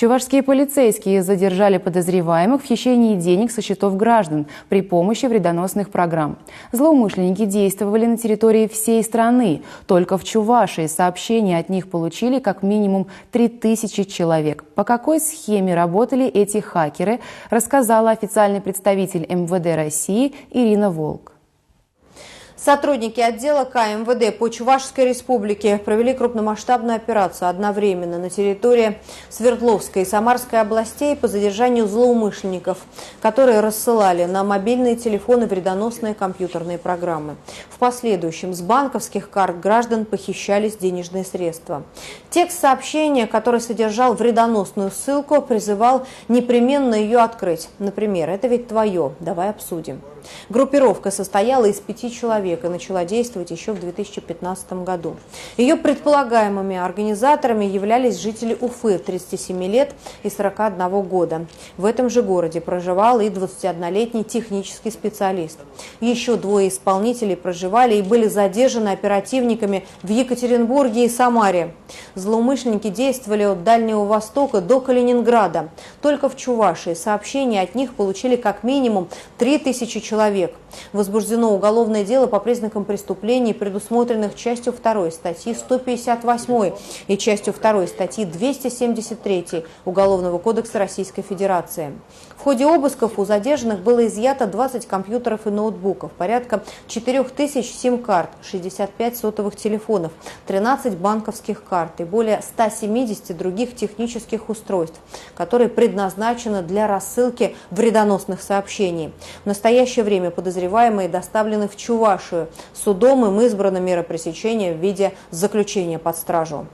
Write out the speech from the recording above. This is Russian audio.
Чувашские полицейские задержали подозреваемых в хищении денег со счетов граждан при помощи вредоносных программ. Злоумышленники действовали на территории всей страны. Только в Чувашии сообщения от них получили как минимум 3000 человек. По какой схеме работали эти хакеры, рассказала официальный представитель МВД России Ирина Волк. Сотрудники отдела КМВД по Чувашской республике провели крупномасштабную операцию одновременно на территории Свердловской и Самарской областей по задержанию злоумышленников, которые рассылали на мобильные телефоны вредоносные компьютерные программы. В последующем с банковских карт граждан похищались денежные средства. Текст сообщения, который содержал вредоносную ссылку, призывал непременно ее открыть. Например, «Это ведь твое, давай обсудим». Группировка состояла из 5 человек и начала действовать еще в 2015 году. Ее предполагаемыми организаторами являлись жители Уфы 37 лет и 41 года. В этом же городе проживал и 21-летний технический специалист. Еще 2 исполнителей проживали и были задержаны оперативниками в Екатеринбурге и Самаре. Злоумышленники действовали от Дальнего Востока до Калининграда. Только в Чувашии сообщения от них получили как минимум 3000 человек. Возбуждено уголовное дело по признакам преступлений, предусмотренных частью 2 статьи 158 и частью 2 статьи 273 Уголовного кодекса Российской Федерации. В ходе обысков у задержанных было изъято 20 компьютеров и ноутбуков, порядка 4000 сим-карт, 65 сотовых телефонов, 13 банковских карт и более 170 других технических устройств, которые предназначены для рассылки вредоносных сообщений. В настоящее время подозреваемые доставлены в Чувашию. Судом им избрана мера пресечения в виде заключения под стражу.